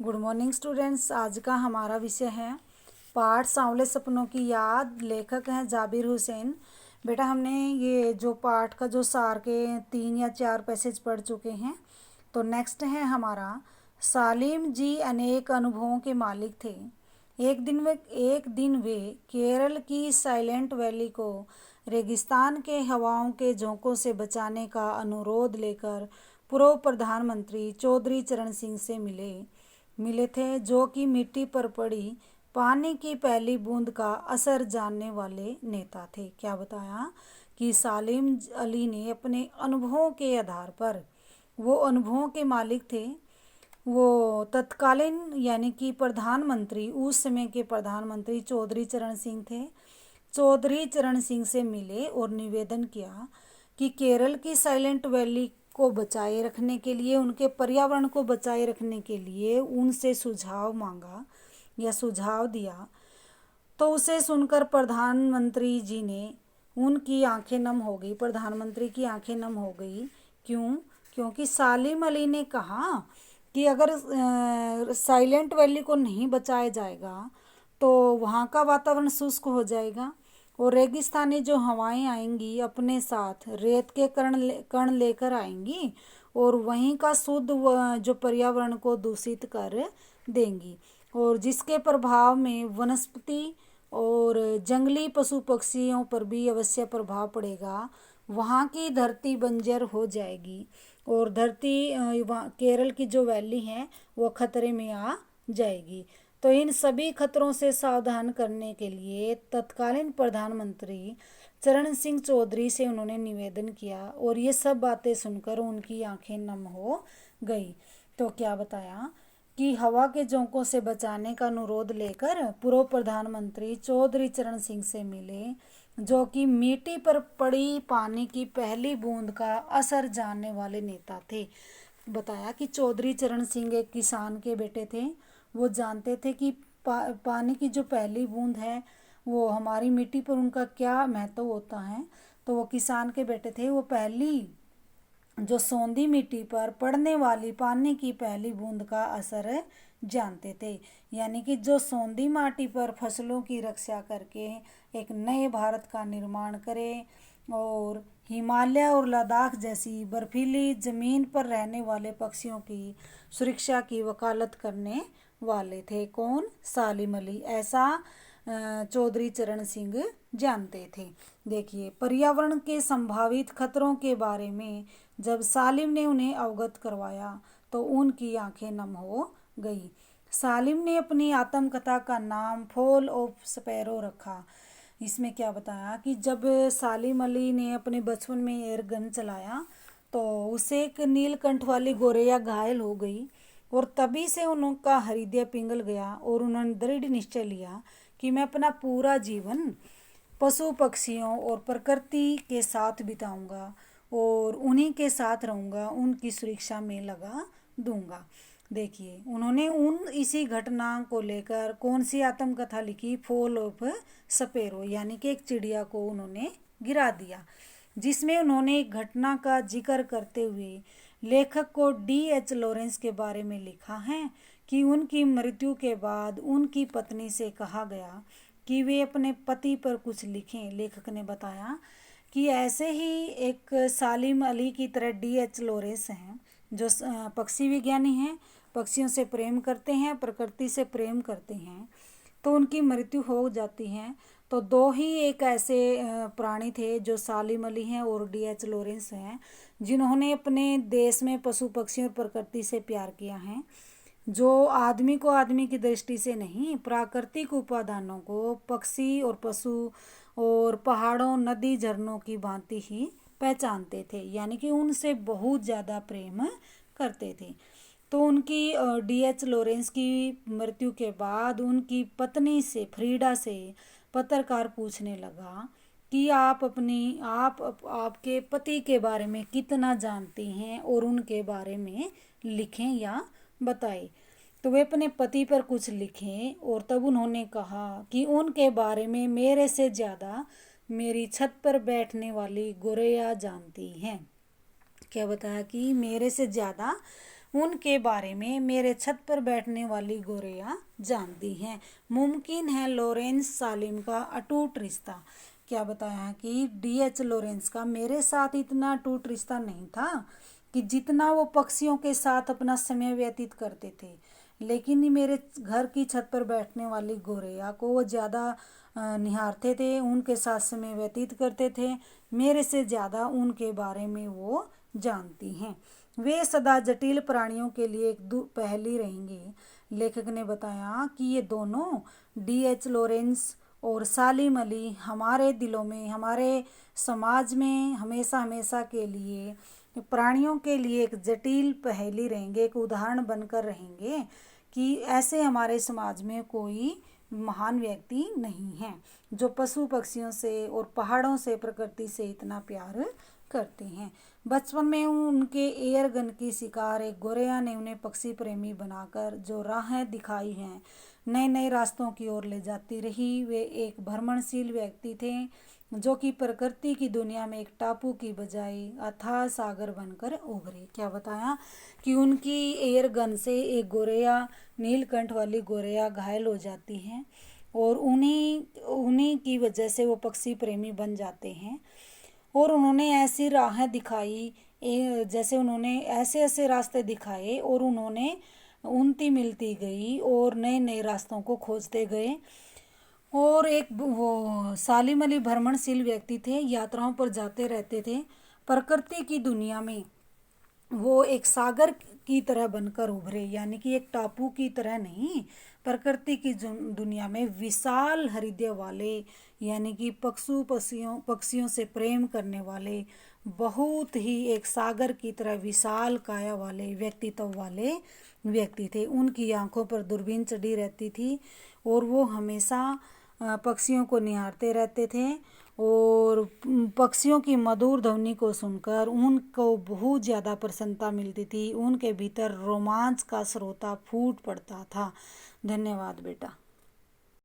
Good morning students. आज का हमारा विषय है पाठ सांवले सपनों की याद। लेखक हैं जाबिर हुसैन। बेटा हमने ये जो पाठ का जो सार के 3 या 4 पैसेज पढ़ चुके हैं। तो नेक्स्ट है हमारा सालिम जी अनेक अनुभवों के मालिक थे। एक दिन वे केरल की साइलेंट वैली को रेगिस्तान के हवाओं के झोंकों से बचाने का अनुरोध लेकर पूर्व प्रधानमंत्री चौधरी चरण सिंह से मिले थे, जो कि मिट्टी पर पड़ी पानी की पहली बूंद का असर जानने वाले नेता थे। क्या बताया कि सालिम अली ने अपने अनुभवों के आधार पर, वो अनुभवों के मालिक थे, वो तत्कालीन यानी कि प्रधानमंत्री, उस समय के प्रधानमंत्री चौधरी चरण सिंह थे। चौधरी चरण सिंह से मिले और निवेदन किया कि केरल की साइलेंट वैली को बचाए रखने के लिए, उनके पर्यावरण को बचाए रखने के लिए उनसे सुझाव मांगा या सुझाव दिया। तो उसे सुनकर प्रधानमंत्री जी ने, उनकी आंखें नम हो गई, प्रधानमंत्री की आंखें नम हो गई। क्यों? क्योंकि सालिम अली ने कहा कि अगर साइलेंट वैली को नहीं बचाया जाएगा तो वहाँ का वातावरण शुष्क हो जाएगा और रेगिस्तानी जो हवाएं आएंगी अपने साथ रेत के कण लेकर आएंगी और वहीं का शुद्ध जो पर्यावरण को दूषित कर देंगी, और जिसके प्रभाव में वनस्पति और जंगली पशु पक्षियों पर भी अवश्य प्रभाव पड़ेगा। वहाँ की धरती बंजर हो जाएगी और धरती केरल की जो वैली है वो खतरे में आ जाएगी। तो इन सभी खतरों से सावधान करने के लिए तत्कालीन प्रधानमंत्री चरण सिंह चौधरी से उन्होंने निवेदन किया और ये सब बातें सुनकर उनकी आंखें नम हो गई। तो क्या बताया कि हवा के झोंकों से बचाने का अनुरोध लेकर पूर्व प्रधानमंत्री चौधरी चरण सिंह से मिले, जो कि मिट्टी पर पड़ी पानी की पहली बूंद का असर जानने वाले नेता थे। बताया कि चौधरी चरण सिंह एक किसान के बेटे थे। वो जानते थे कि पानी की जो पहली बूंद है वो हमारी मिट्टी पर उनका क्या महत्व होता है। तो वो किसान के बेटे थे। वो पहली जो सौंधी मिट्टी पर पड़ने वाली पानी की पहली बूंद का असर जानते थे, यानी कि जो सौंधी माटी पर फसलों की रक्षा करके एक नए भारत का निर्माण करे और हिमालय और लद्दाख जैसी बर्फीली ज़मीन पर रहने वाले पक्षियों की सुरक्षा की वकालत करने वाले थे। कौन? सालिम अली। ऐसा चौधरी चरण सिंह जानते थे। देखिए, पर्यावरण के संभावित खतरों के बारे में जब सालिम ने उन्हें अवगत करवाया तो उनकी आंखें नम हो गई। सालिम ने अपनी आत्मकथा का नाम फॉल ऑफ स्पैरो रखा। इसमें क्या बताया कि जब सालिम अली ने अपने बचपन में एयर गन चलाया तो उसे एक नीलकंठ वाली गोरैया घायल हो गई और तभी से उनका हृदय पिघल गया और उन्होंने दृढ़ निश्चय लिया कि मैं अपना पूरा जीवन पशु पक्षियों और प्रकृति के साथ बिताऊंगा और उन्हीं के साथ रहूंगा, उनकी सुरक्षा में लगा दूंगा। देखिए, उन्होंने इसी घटना को लेकर कौन सी आत्मकथा लिखी? फॉल ऑफ स्पैरो, यानी कि एक चिड़िया को उन्होंने गिरा दिया, जिसमें उन्होंने एक घटना का जिक्र करते हुए लेखक को D.H. लॉरेंस के बारे में लिखा है कि उनकी मृत्यु के बाद उनकी पत्नी से कहा गया कि वे अपने पति पर कुछ लिखें। लेखक ने बताया कि ऐसे ही एक सालिम अली की तरह D.H. लॉरेंस हैं जो पक्षी विज्ञानी हैं, पक्षियों से प्रेम करते हैं, प्रकृति से प्रेम करते हैं, तो उनकी मृत्यु हो जाती है। तो दो ही एक ऐसे प्राणी थे जो सालिम अली हैं और D.H. लॉरेंस हैं, जिन्होंने अपने देश में पशु पक्षियों और प्रकृति से प्यार किया है, जो आदमी को आदमी की दृष्टि से नहीं, प्राकृतिक उपादानों को पक्षी और पशु और पहाड़ों, नदी, झरनों की भांति ही पहचानते थे, यानी कि उनसे बहुत ज़्यादा प्रेम करते थे। तो उनकी D.H. लॉरेंस की मृत्यु के बाद उनकी पत्नी से, फ्रीडा से, पत्रकार पूछने लगा कि आपके पति के बारे में कितना जानती हैं और उनके बारे में लिखें या बताएं। तो वे अपने पति पर कुछ लिखें और तब उन्होंने कहा कि उनके बारे में मेरे से ज़्यादा मेरी छत पर बैठने वाली गोरैया जानती हैं। क्या बताया कि मेरे से ज़्यादा उनके बारे में मेरे छत पर बैठने वाली गोरियां जानती हैं। मुमकिन है लॉरेंस सालिम का अटूट रिश्ता। क्या बताया कि D.H. लॉरेंस का मेरे साथ इतना अटूट रिश्ता नहीं था कि जितना वो पक्षियों के साथ अपना समय व्यतीत करते थे, लेकिन मेरे घर की छत पर बैठने वाली गोरैया को वो ज़्यादा निहारते थे, उनके साथ समय व्यतीत करते थे। मेरे से ज़्यादा उनके बारे में वो जानती हैं। वे सदा जटिल प्राणियों के लिए एक पहेली रहेंगे। लेखक ने बताया कि ये दोनों D.H. लॉरेंस और सालिम अली हमारे दिलों में, हमारे समाज में हमेशा हमेशा के लिए प्राणियों के लिए एक जटिल पहेली रहेंगे, एक उदाहरण बनकर रहेंगे कि ऐसे हमारे समाज में कोई महान व्यक्ति नहीं है जो पशु पक्षियों से और पहाड़ों से, प्रकृति से इतना प्यार करते हैं। बचपन में उनके एयर गन की शिकार एक गोरैया ने उन्हें पक्षी प्रेमी बनाकर जो राहें दिखाई हैं, नए नए रास्तों की ओर ले जाती रही। वे एक भ्रमणशील व्यक्ति थे जो कि प्रकृति की दुनिया में एक टापू की बजाय अथाह सागर बनकर उभरे। क्या बताया कि उनकी एयर गन से एक गोरैया, नीलकंठ वाली गोरैया घायल हो जाती है और उन्हीं की वजह से वो पक्षी प्रेमी बन जाते हैं। और उन्होंने ऐसी राहें दिखाई, जैसे उन्होंने ऐसे ऐसे रास्ते दिखाए और उन्होंने उन्नति मिलती गई और नए नए रास्तों को खोजते गए। और एक वो सालिम अली भ्रमणशील व्यक्ति थे, यात्राओं पर जाते रहते थे। प्रकृति की दुनिया में वो एक सागर की तरह बनकर उभरे, यानी कि एक टापू की तरह नहीं, प्रकृति की दुनिया में विशाल हृदय वाले, यानी कि पक्षियों से प्रेम करने वाले, बहुत ही एक सागर की तरह विशाल काया वाले, व्यक्तित्व वाले व्यक्ति थे। उनकी आंखों पर दूरबीन चढ़ी रहती थी और वो हमेशा पक्षियों को निहारते रहते थे और पक्षियों की मधुर ध्वनि को सुनकर उनको बहुत ज़्यादा प्रसन्नता मिलती थी। उनके भीतर रोमांच का स्रोत फूट पड़ता था। धन्यवाद बेटा।